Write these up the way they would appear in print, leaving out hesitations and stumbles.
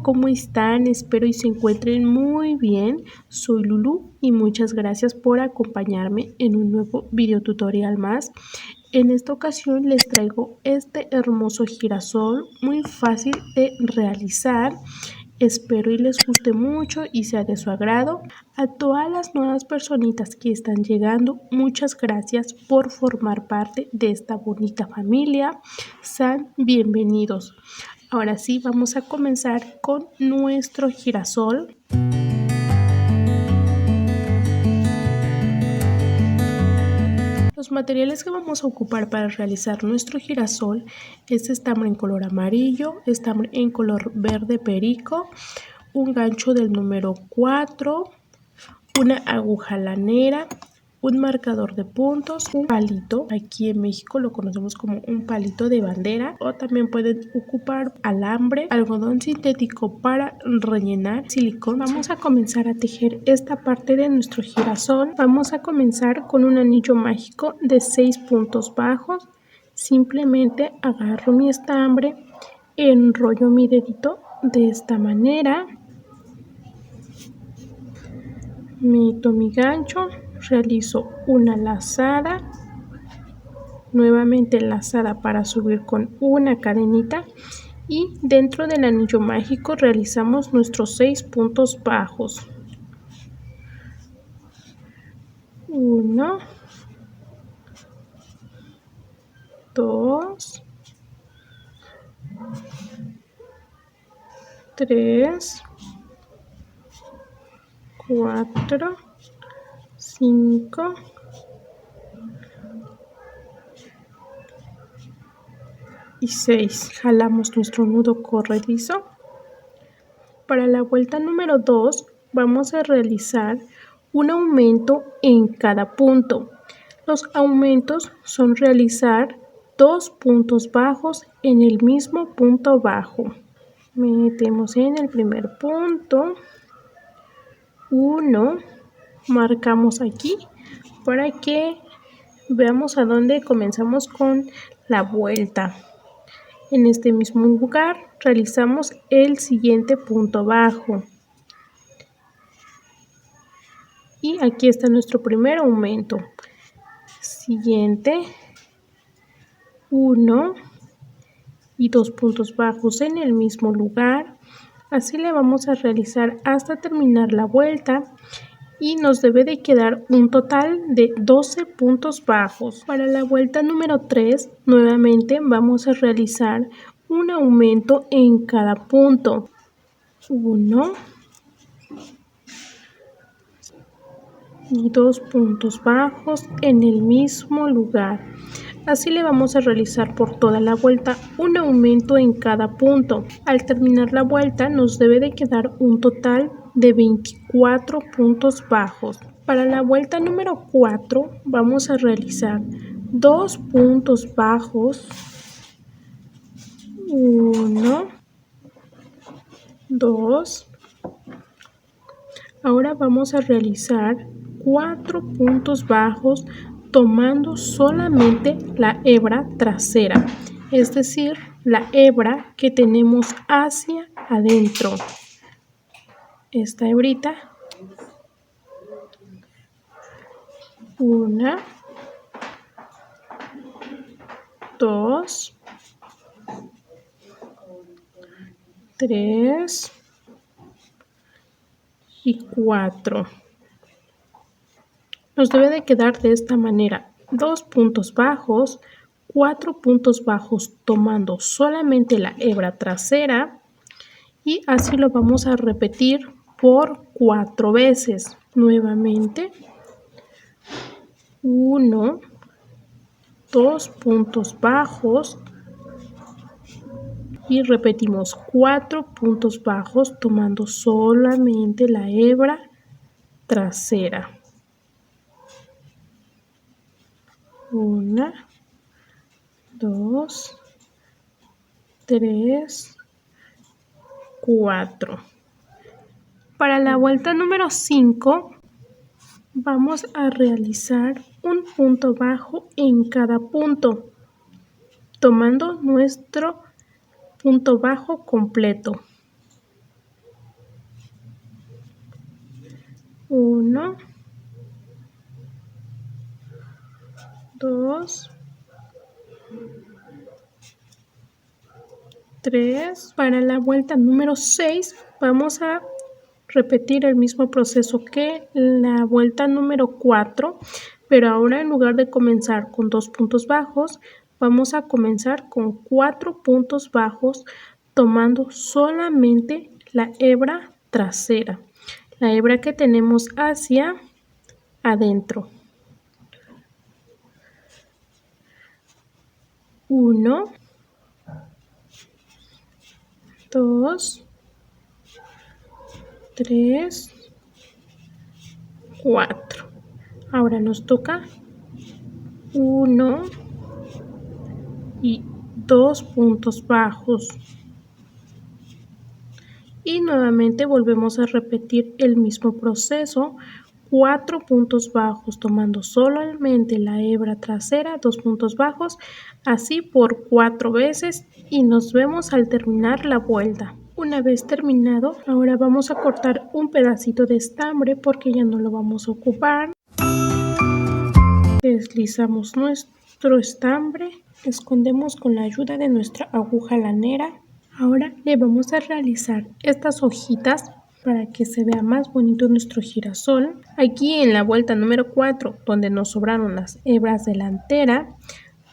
¿cómo están? Espero y se encuentren muy bien. Soy Lulu y muchas gracias por acompañarme en un nuevo video tutorial más. En esta ocasión les traigo este hermoso girasol muy fácil de realizar. Espero y les guste mucho y sea de su agrado. A todas las nuevas personitas que están llegando, muchas gracias por formar parte de esta bonita familia. Sean bienvenidos. Ahora sí, vamos a comenzar con nuestro girasol. Los materiales que vamos a ocupar para realizar nuestro girasol es estambre en color amarillo, estambre en color verde perico, un gancho del número 4, una aguja lanera, un marcador de puntos, un palito, aquí en México lo conocemos como un palito de bandera, o también pueden ocupar alambre, algodón sintético para rellenar, silicón. Vamos a comenzar a tejer esta parte de nuestro girasol. Vamos a comenzar con un anillo mágico de 6 puntos bajos. Simplemente agarro mi estambre, enrollo mi dedito de esta manera, meto mi gancho, realizo una lazada, nuevamente lazada para subir con una cadenita y dentro del anillo mágico realizamos nuestros 6 puntos bajos. 1, 2, 3, 4, 5, 6. Jalamos nuestro nudo corredizo. Para la vuelta número 2 vamos a realizar un aumento en cada punto. Los aumentos son realizar 2 puntos bajos en el mismo punto bajo. Metemos en el primer punto 1, marcamos aquí para que veamos a dónde comenzamos con la vuelta. En este mismo lugar realizamos el siguiente punto bajo. Y aquí está nuestro primer aumento. Siguiente, 1 y 2 puntos bajos en el mismo lugar. Así le vamos a realizar hasta terminar la vuelta. Y nos debe de quedar un total de 12 puntos bajos. Para la vuelta número 3, nuevamente vamos a realizar un aumento en cada punto. 1 y 2 puntos bajos en el mismo lugar. Así le vamos a realizar por toda la vuelta un aumento en cada punto. Al terminar la vuelta nos debe de quedar un total de 24 puntos bajos. Para la vuelta número 4 vamos a realizar 2 puntos bajos. 1, 2. Ahora vamos a realizar 4 puntos bajos tomando solamente la hebra trasera, es decir, la hebra que tenemos hacia adentro. Esta hebrita, 1, 2, 3 y 4. Nos debe de quedar de esta manera: 2 puntos bajos, 4 puntos bajos tomando solamente la hebra trasera, y así lo vamos a repetir por 4 veces. Nuevamente, 1, 2 puntos bajos y repetimos 4 puntos bajos tomando solamente la hebra trasera. 1, 2, 3, 4. Para la vuelta número 5 vamos a realizar un punto bajo en cada punto, tomando nuestro punto bajo completo. 1, 2, 3. Para la vuelta número 6 vamos a repetir el mismo proceso que la vuelta número 4, pero ahora en lugar de comenzar con 2 puntos bajos, vamos a comenzar con 4 puntos bajos tomando solamente la hebra trasera, la hebra que tenemos hacia adentro. 1, 2, 3, 4. Ahora nos toca 1 y 2 puntos bajos. Y nuevamente volvemos a repetir el mismo proceso, 4 puntos bajos tomando solamente la hebra trasera, 2 puntos bajos, así por 4 veces y nos vemos al terminar la vuelta. Una vez terminado, ahora vamos a cortar un pedacito de estambre porque ya no lo vamos a ocupar. Deslizamos nuestro estambre, escondemos con la ayuda de nuestra aguja lanera. Ahora le vamos a realizar estas hojitas para que se vea más bonito nuestro girasol. Aquí en la vuelta número 4, donde nos sobraron las hebras delanteras,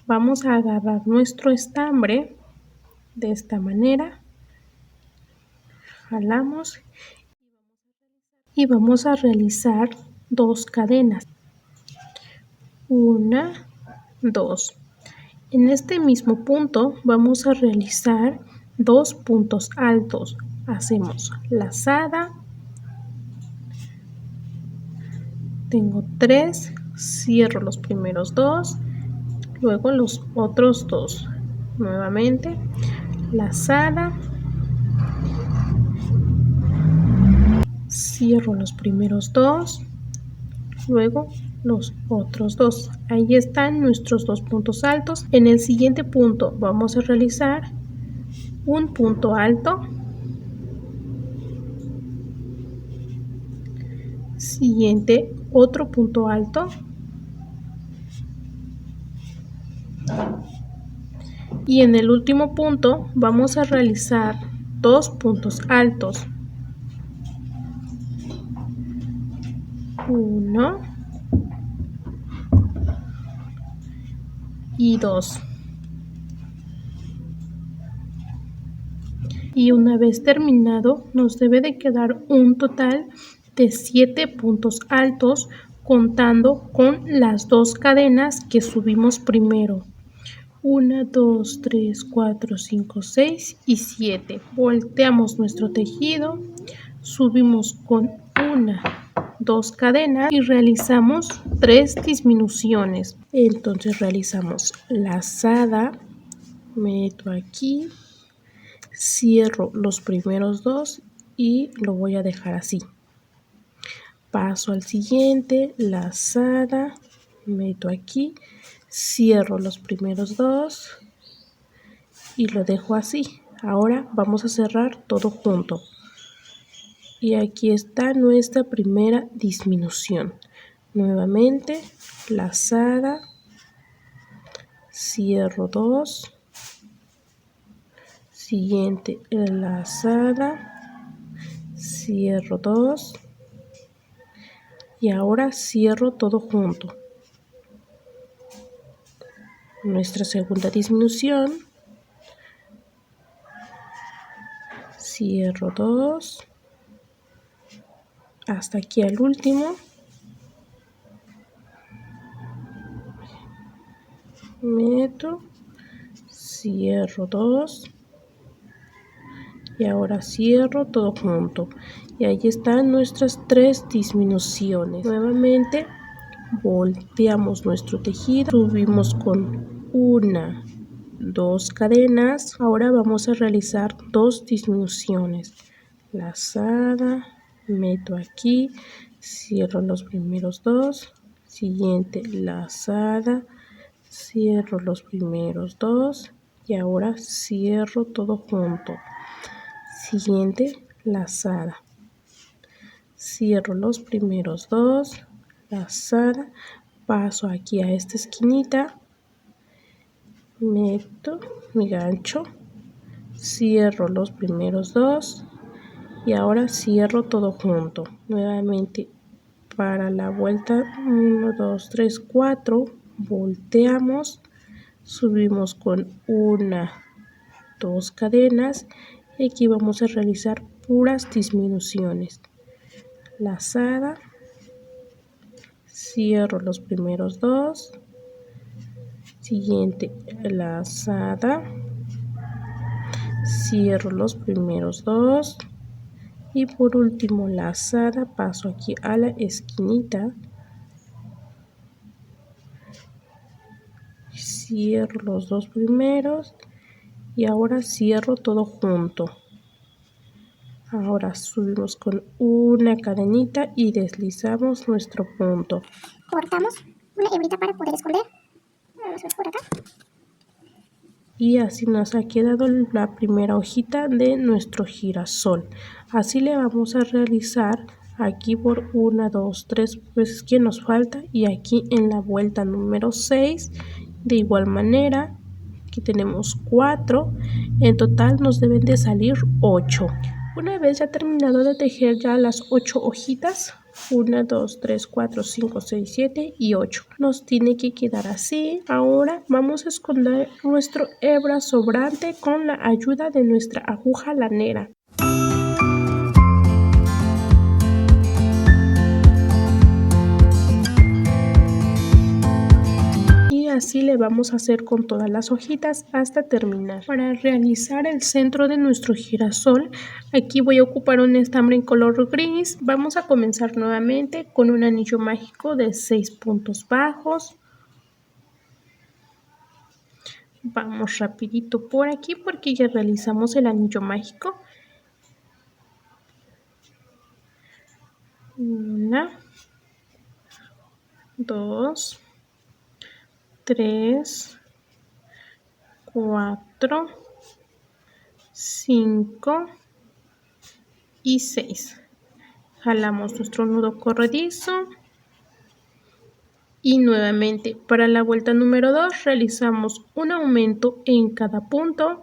vamos a agarrar nuestro estambre de esta manera. Jalamos y vamos a realizar 2 cadenas. 1, 2. En este mismo punto vamos a realizar 2 puntos altos. Hacemos lazada, tengo 3, cierro los primeros 2, luego los otros 2, nuevamente lazada, cierro los primeros 2, luego los otros 2. Ahí están nuestros 2 puntos altos. En el siguiente punto vamos a realizar un punto alto, siguiente otro punto alto y en el último punto vamos a realizar 2 puntos altos. 1 y 2. Y una vez terminado nos debe de quedar un total de 7 puntos altos contando con las 2 cadenas que subimos primero. 1, 2, 3, 4, 5, 6 y 7. Volteamos nuestro tejido, subimos con 1, 2 cadenas y realizamos 3 disminuciones. Entonces realizamos lazada, meto aquí, cierro los primeros 2 y lo voy a dejar así. Paso al siguiente, lazada, meto aquí, cierro los primeros 2 y lo dejo así. Ahora vamos a cerrar todo junto. Y aquí está nuestra primera disminución. Nuevamente, lazada, cierro 2, siguiente lazada, cierro 2 y ahora cierro todo junto. Nuestra segunda disminución, cierro 2 hasta aquí al último, meto, cierro 2 y ahora cierro todo junto. Y ahí están nuestras 3 disminuciones. Nuevamente volteamos nuestro tejido, subimos con 1, 2 cadenas. Ahora vamos a realizar 2 disminuciones. Lazada, meto aquí, cierro los primeros 2, siguiente lazada, cierro los primeros 2 y ahora cierro todo junto. Siguiente lazada, cierro los primeros dos, lazada, paso aquí a esta esquinita, meto mi gancho, cierro los primeros dos y ahora cierro todo junto. Nuevamente para la vuelta 1, 2, 3, 4, volteamos, subimos con 1, 2 cadenas y aquí vamos a realizar puras disminuciones. Lazada, cierro los primeros dos, siguiente lazada, cierro los primeros dos y por último lazada, paso aquí a la esquinita, cierro los dos primeros y ahora cierro todo junto. Ahora subimos con una cadenita y deslizamos nuestro punto. Cortamos una hebrita para poder esconder. Vamos a ver por acá. Y así nos ha quedado la primera hojita de nuestro girasol. Así le vamos a realizar aquí por 1, 2, 3 veces que nos falta y aquí en la vuelta número 6 de igual manera. Aquí tenemos 4, en total nos deben de salir 8. Una vez ya terminado de tejer ya las 8 hojitas, 1, 2, 3, 4, 5, 6, 7 y 8. Nos tiene que quedar así. Ahora vamos a esconder nuestro hebra sobrante con la ayuda de nuestra aguja lanera. Así le vamos a hacer con todas las hojitas hasta terminar. Para realizar el centro de nuestro girasol, aquí voy a ocupar un estambre en color gris. Vamos a comenzar nuevamente con un anillo mágico de 6 puntos bajos. Vamos rapidito por aquí porque ya realizamos el anillo mágico. 1, 2, 3, 4, 5 y 6. Jalamos nuestro nudo corredizo y nuevamente para la vuelta número 2 realizamos un aumento en cada punto,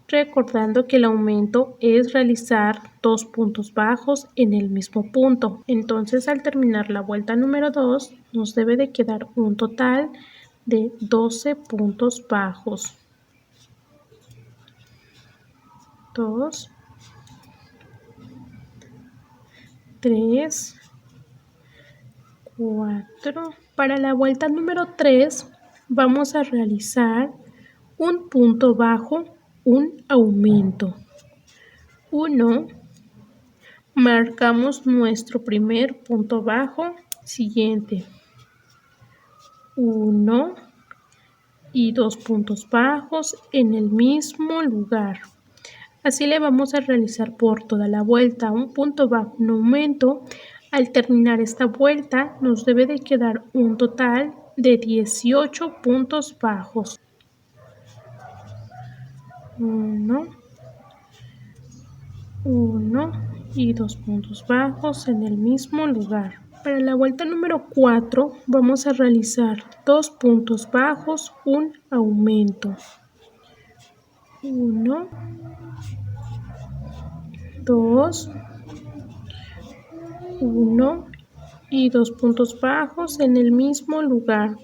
recordando que el aumento es realizar 2 puntos bajos en el mismo punto. Entonces al terminar la vuelta número 2 nos debe de quedar un total de 12 puntos bajos. 2, 3, 4. Para la vuelta número 3 vamos a realizar un punto bajo, un aumento. 1, marcamos nuestro primer punto bajo, siguiente 1 y 2 puntos bajos en el mismo lugar. Así le vamos a realizar por toda la vuelta, un punto bajo, un aumento. Al terminar esta vuelta nos debe de quedar un total de 18 puntos bajos. 1 y 2 puntos bajos en el mismo lugar. Para la vuelta número 4 vamos a realizar 2 puntos bajos, un aumento. 1, 2, 1 y 2 puntos bajos en el mismo lugar.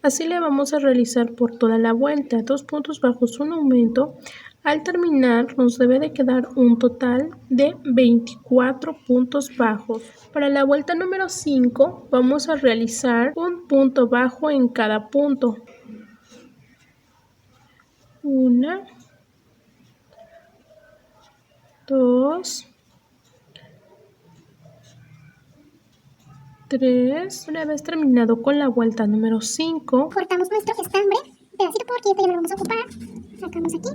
Así le vamos a realizar por toda la vuelta, 2 puntos bajos, un aumento. Al terminar nos debe de quedar un total de 24 puntos bajos. Para la vuelta número 5 vamos a realizar un punto bajo en cada punto. 1, 2, 3. Una vez terminado con la vuelta número 5, cortamos nuestro estambre, pedacito porque ya no lo vamos a ocupar. Sacamos aquí.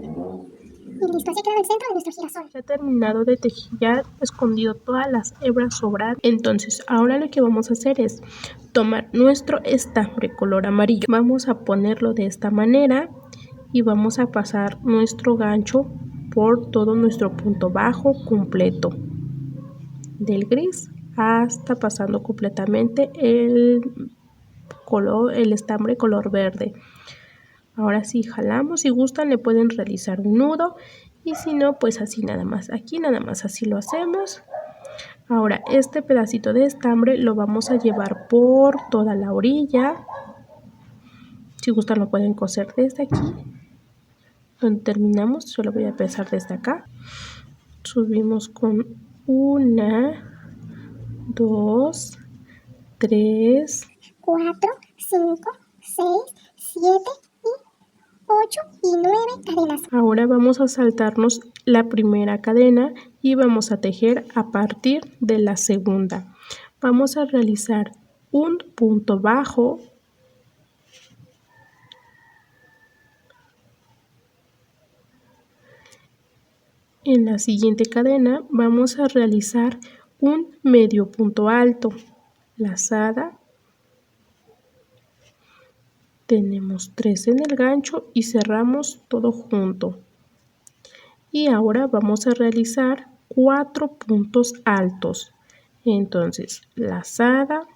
Y listo, así ha quedado el centro de nuestro girasol. Ya terminado de tejer, ya escondido todas las hebras sobrantes. Entonces ahora lo que vamos a hacer es tomar nuestro estambre color amarillo. Vamos a ponerlo de esta manera y vamos a pasar nuestro gancho por todo nuestro punto bajo completo del gris. hasta pasando completamente el estambre color verde. Ahora sí jalamos, si gustan le pueden realizar un nudo y si no, pues así nada más. Aquí nada más así lo hacemos. Ahora este pedacito de estambre lo vamos a llevar por toda la orilla. Si gustan lo pueden coser desde aquí donde terminamos. Yo lo voy a empezar desde acá. Subimos con 1, 2, 3, 4, 5, 6, 7 y 8 y 9 cadenas. Ahora vamos a saltarnos la primera cadena y vamos a tejer a partir de la segunda. Vamos a realizar un punto bajo. En la siguiente cadena vamos a realizar un medio punto alto, lazada. Tenemos 3 en el gancho y cerramos todo junto. Y ahora vamos a realizar 4 puntos altos. Entonces, lazada,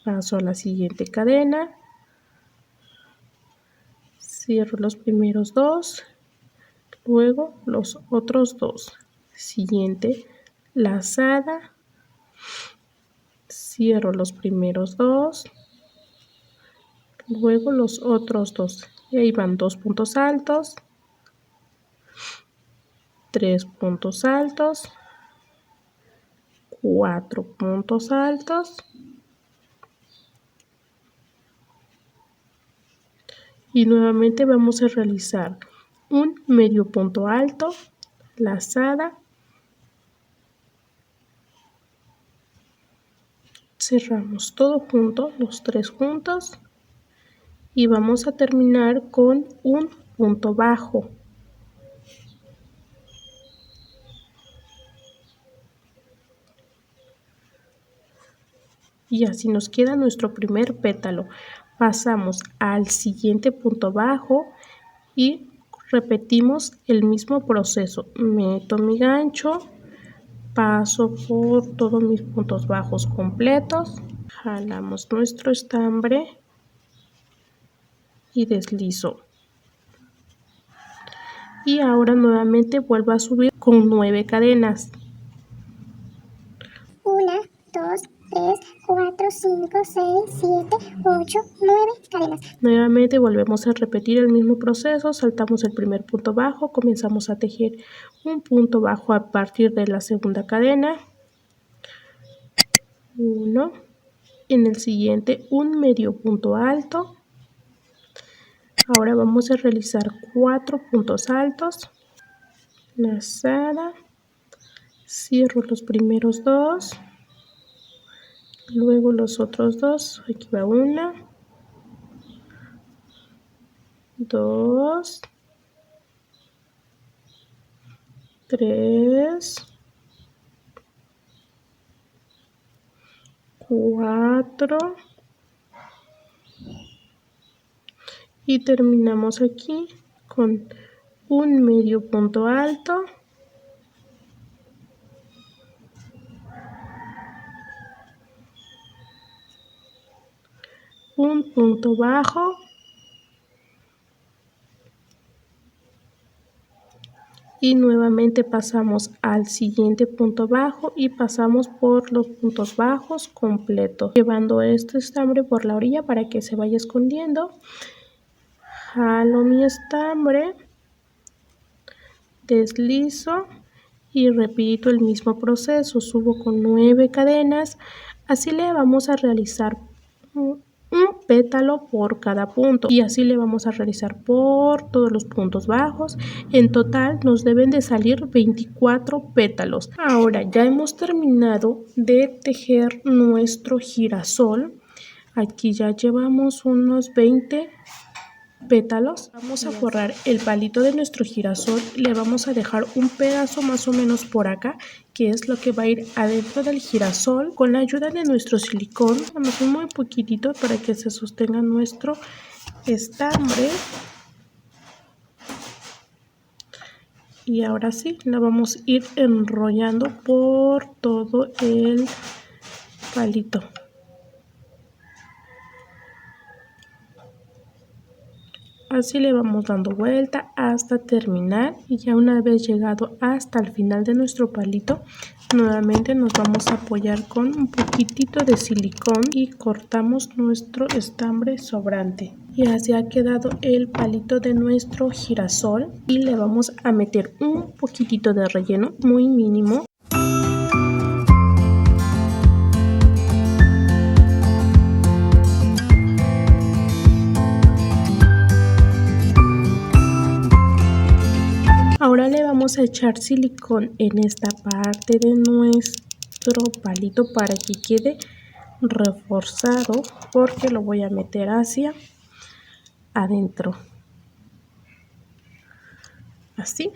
paso a la siguiente cadena, cierro los primeros 2, luego los otros 2. Siguiente, lazada, cierro los primeros 2, luego los otros 2. Y ahí van 2 puntos altos, 3 puntos altos, 4 puntos altos y nuevamente vamos a realizar un medio punto alto, lazada, cerramos todo junto, los 3 juntos y vamos a terminar con un punto bajo. Y así nos queda nuestro primer pétalo. Pasamos al siguiente punto bajo y repetimos el mismo proceso. Meto mi gancho, paso por todos mis puntos bajos completos, jalamos nuestro estambre y deslizo. Y ahora nuevamente vuelvo a subir con 9 cadenas. 1, 2, 3, 4, 5, 6, 7, 8, 9 cadenas. Nuevamente volvemos a repetir el mismo proceso, saltamos el primer punto bajo, comenzamos a tejer un punto bajo a partir de la segunda cadena, 1, en el siguiente un medio punto alto. Ahora vamos a realizar 4 puntos altos, lazada, cierro los primeros 2, luego los otros 2, aquí va 1, 2, 3, 4 y terminamos aquí con un medio punto alto, un punto bajo y nuevamente pasamos al siguiente punto bajo y pasamos por los puntos bajos completos, llevando este estambre por la orilla para que se vaya escondiendo. Jalo mi estambre, deslizo y repito el mismo proceso, subo con 9 cadenas. Así le vamos a realizar un pétalo por cada punto y así le vamos a realizar por todos los puntos bajos. En total nos deben de salir 24 pétalos. Ahora ya hemos terminado de tejer nuestro girasol. Aquí ya llevamos unos 20 pétalos. Vamos a forrar el palito de nuestro girasol, le vamos a dejar un pedazo más o menos por acá, que es lo que va a ir adentro del girasol. Con la ayuda de nuestro silicón, damos un muy poquitito para que se sostenga nuestro estambre. Y ahora sí, la vamos a ir enrollando por todo el palito. Así le vamos dando vuelta hasta terminar, y ya una vez llegado hasta el final de nuestro palito, nuevamente nos vamos a apoyar con un poquitito de silicón y cortamos nuestro estambre sobrante. Y así ha quedado el palito de nuestro girasol, y le vamos a meter un poquitito de relleno muy mínimo. Ahora le vamos a echar silicón en esta parte de nuestro palito para que quede reforzado, porque lo voy a meter hacia adentro. Así.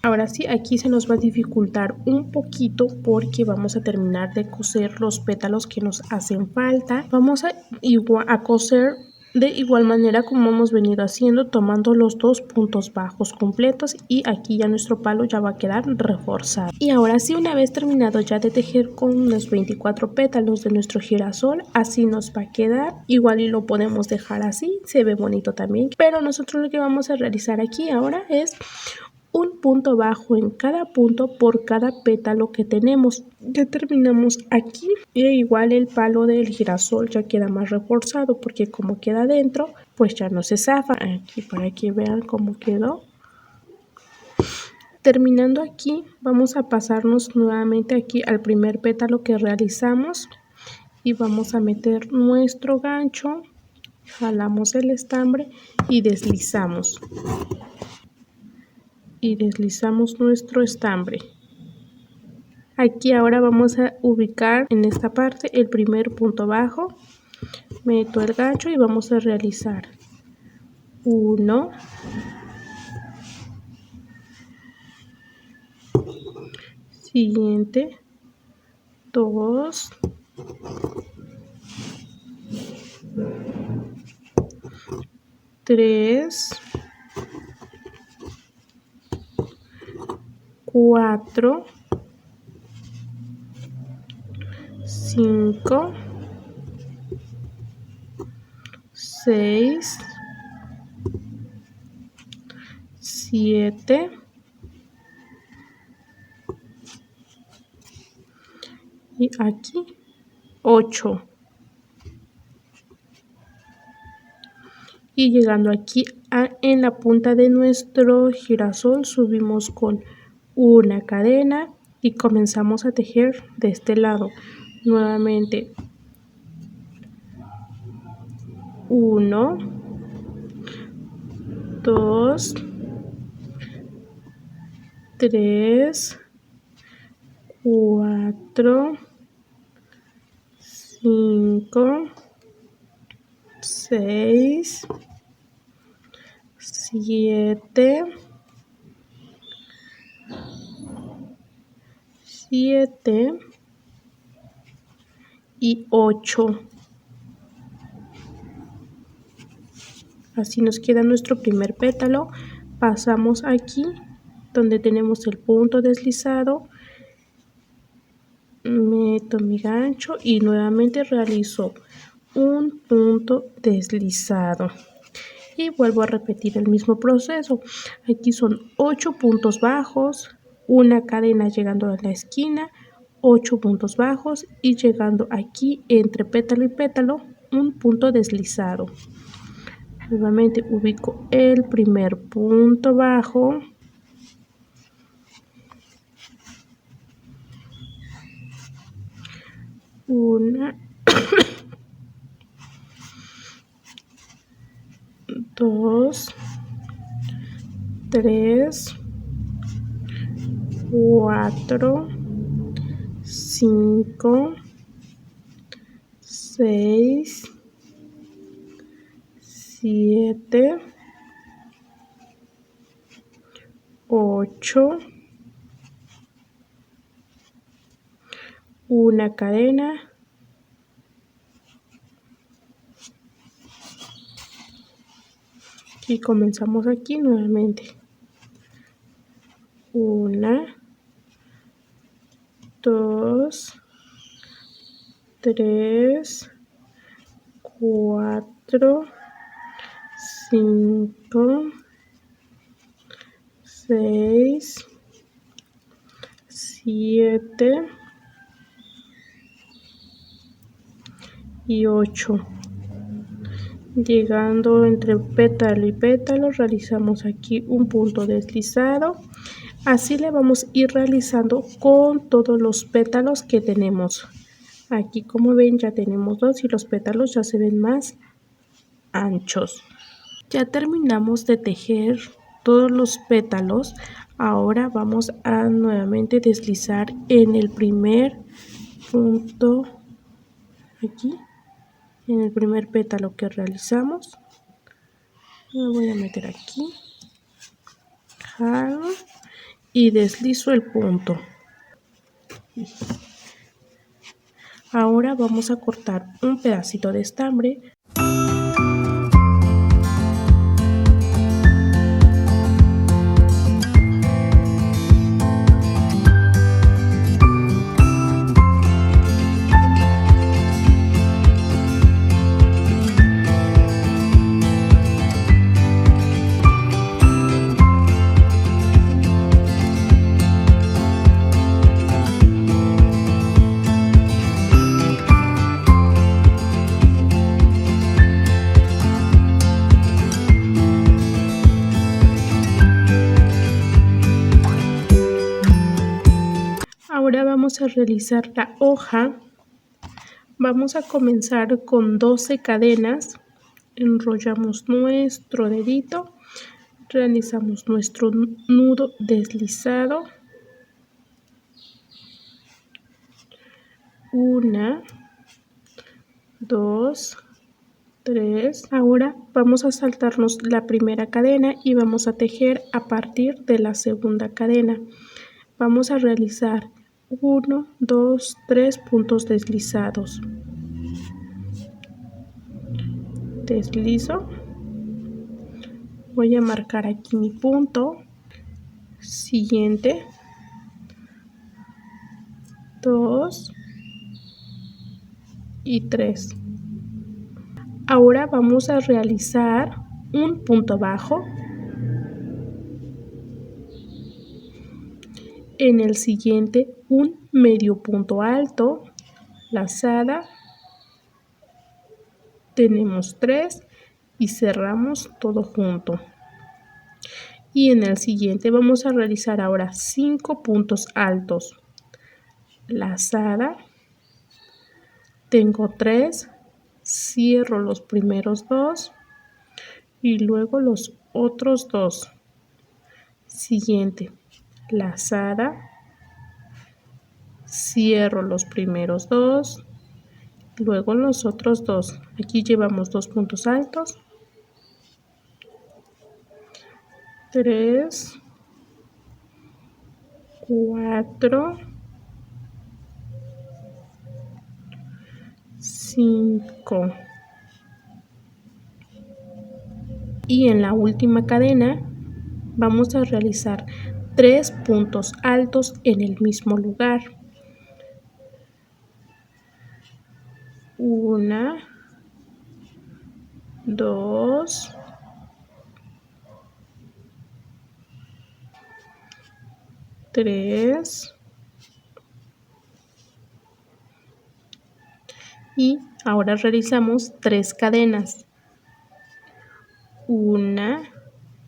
Ahora sí, aquí se nos va a dificultar un poquito porque vamos a terminar de coser los pétalos que nos hacen falta. Vamos a coser de igual manera como hemos venido haciendo, tomando los dos puntos bajos completos, y aquí ya nuestro palo ya va a quedar reforzado. Y ahora sí, una vez terminado ya de tejer con los 24 pétalos de nuestro girasol, así nos va a quedar. Igual y lo podemos dejar así, se ve bonito también, pero nosotros lo que vamos a realizar aquí ahora es un punto bajo en cada punto por cada pétalo que tenemos. Ya terminamos aquí, y igual el palo del girasol ya queda más reforzado porque como queda dentro, pues ya no se zafa. Aquí para que vean cómo quedó. Terminando aquí, vamos a pasarnos nuevamente aquí al primer pétalo que realizamos, y vamos a meter nuestro gancho, jalamos el estambre y deslizamos. Nuestro estambre. Aquí ahora vamos a ubicar en esta parte el primer punto bajo, meto el gancho y vamos a realizar 1, siguiente 2, 3, 4, 5, 6, 7, y aquí 8. Y llegando aquí en la punta de nuestro girasol, subimos con una cadena y comenzamos a tejer de este lado. Nuevamente 1, 2, 3, 4, 5, 6, 7 y 8. Así nos queda nuestro primer pétalo. Pasamos aquí donde tenemos el punto deslizado, meto mi gancho y nuevamente realizo un punto deslizado, y vuelvo a repetir el mismo proceso. Aquí son 8 puntos bajos, una cadena llegando a la esquina, 8 puntos bajos, y llegando aquí entre pétalo y pétalo un punto deslizado. Nuevamente ubico el primer punto bajo, una, 2, 3, 4, 5, 6, 7, 8, una cadena, y comenzamos aquí nuevamente. 1, 2, 3, 4, 5, 6, 7 y 8. Llegando entre pétalo y pétalo, realizamos aquí un punto deslizado. Así le vamos a ir realizando con todos los pétalos que tenemos. Aquí, como ven, ya tenemos 2 y los pétalos ya se ven más anchos. Ya terminamos de tejer todos los pétalos. Ahora vamos a nuevamente deslizar en el primer punto, aquí, en el primer pétalo que realizamos. Me voy a meter aquí, jalo y deslizo el punto. Ahora vamos a cortar un pedacito de estambre. Ahora vamos a realizar la hoja. Vamos a comenzar con 12 cadenas. Enrollamos nuestro dedito, realizamos nuestro nudo deslizado. 1, 2, 3. Ahora vamos a saltarnos la primera cadena y vamos a tejer a partir de la segunda cadena. Vamos a realizar 1, 2, 3 puntos deslizados. Deslizo. Voy a marcar aquí mi punto. Siguiente. 2 y 3. Ahora vamos a realizar un punto bajo. En el siguiente, un medio punto alto, lazada, tenemos 3 y cerramos todo junto. Y en el siguiente vamos a realizar ahora 5 puntos altos, lazada, tengo 3, cierro los primeros 2 y luego los otros 2. Siguiente, lazada, cierro los primeros 2, luego los otros 2. Aquí llevamos 2 puntos altos, 3, 4, 5. Y en la última cadena vamos a realizar 3 puntos altos en el mismo lugar. 1, 2, 3 y ahora realizamos 3 cadenas. 1,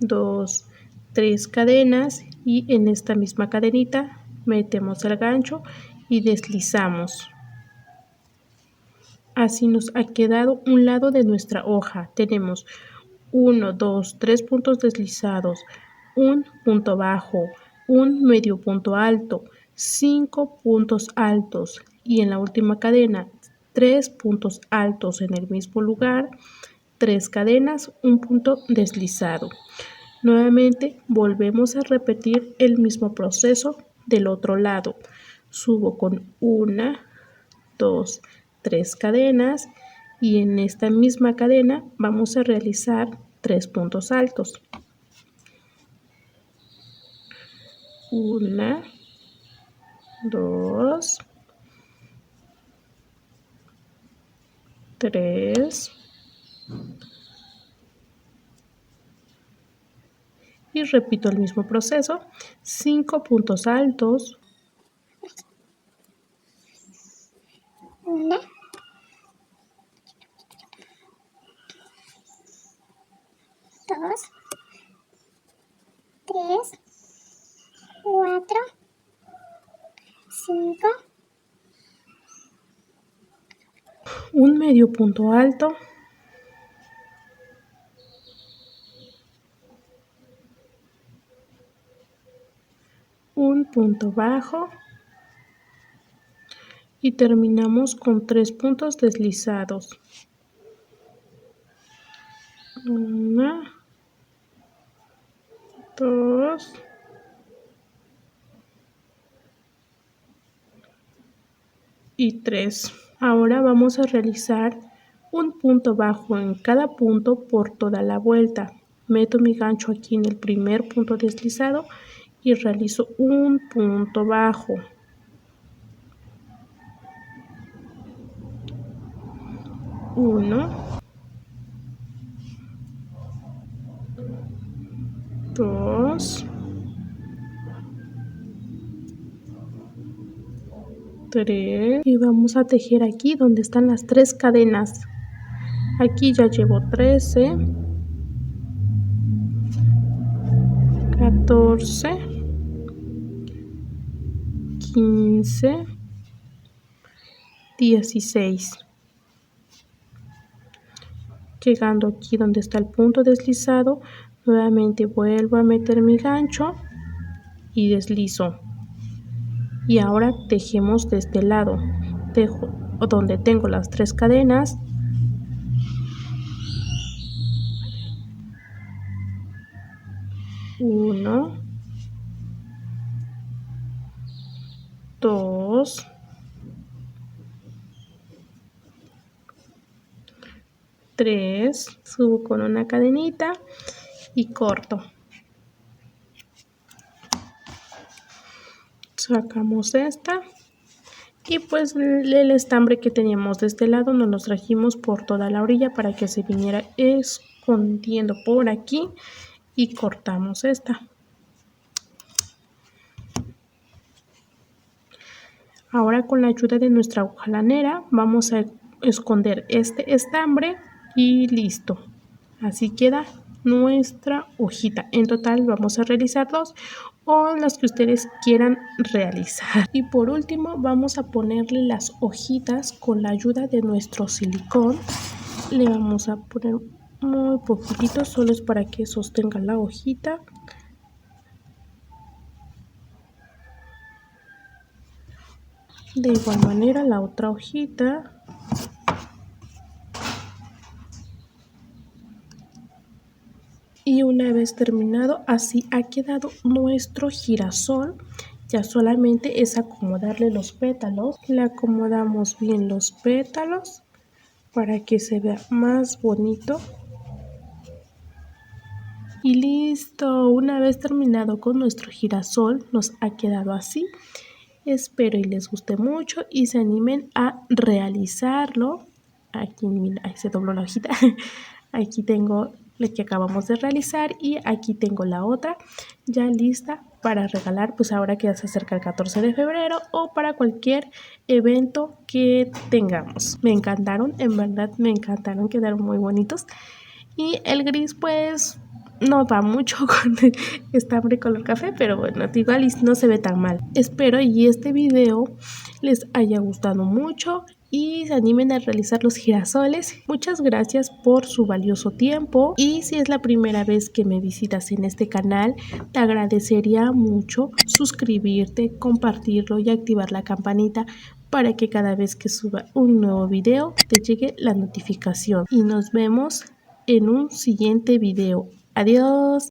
2, 3 cadenas y en esta misma cadenita metemos el gancho y deslizamos. Así nos ha quedado un lado de nuestra hoja. Tenemos 1, 2, 3 puntos deslizados, un punto bajo, un medio punto alto, 5 puntos altos y en la última cadena 3 puntos altos en el mismo lugar, 3 cadenas, un punto deslizado. Nuevamente volvemos a repetir el mismo proceso del otro lado. Subo con 1, 2, 3 cadenas y en esta misma cadena vamos a realizar 3 puntos altos. 1, 2, 3 y repito el mismo proceso, 5 puntos altos, 1, 2, 3, 4, 5, un medio punto alto, un punto bajo y terminamos con 3 puntos deslizados. 1, 2 y 3. Ahora vamos a realizar un punto bajo en cada punto por toda la vuelta. Meto mi gancho aquí en el primer punto deslizado y realizo un punto bajo. 1, 2, 3 y vamos a tejer aquí donde están las 3 cadenas. Aquí ya llevo 13, 14, 15, 16. Llegando aquí donde está el punto deslizado, nuevamente vuelvo a meter mi gancho y deslizo. Y ahora tejemos de este lado, tejo donde tengo las 3 cadenas. Uno, 2, 3, subo con una cadenita y corto. Sacamos esta y pues el estambre que teníamos de este lado nos lo trajimos por toda la orilla para que se viniera escondiendo por aquí y cortamos esta. Ahora con la ayuda de nuestra aguja lanera vamos a esconder este estambre y listo. Así queda nuestra hojita. En total vamos a realizar 2 o las que ustedes quieran realizar. Y por último vamos a ponerle las hojitas con la ayuda de nuestro silicón. Le vamos a poner muy poquitito, solo es para que sostenga la hojita. De igual manera la otra hojita. Y una vez terminado, así ha quedado nuestro girasol. Ya solamente es acomodarle los pétalos. Le acomodamos bien los pétalos para que se vea más bonito. Y listo, una vez terminado con nuestro girasol, nos ha quedado así. Espero y les guste mucho y se animen a realizarlo. Aquí, mira, ahí se dobló la hojita. Aquí tengo la que acabamos de realizar y aquí tengo la otra ya lista para regalar, pues ahora que ya se acerca el 14 de febrero o para cualquier evento que tengamos. Me encantaron, en verdad me encantaron, quedaron muy bonitos. Y el gris pues no va mucho con estambre color café, pero bueno, igual no se ve tan mal. Espero y este video les haya gustado mucho y se animen a realizar los girasoles. Muchas gracias por su valioso tiempo y si es la primera vez que me visitas en este canal, te agradecería mucho suscribirte, compartirlo y activar la campanita para que cada vez que suba un nuevo video te llegue la notificación. Y nos vemos en un siguiente video. Adiós.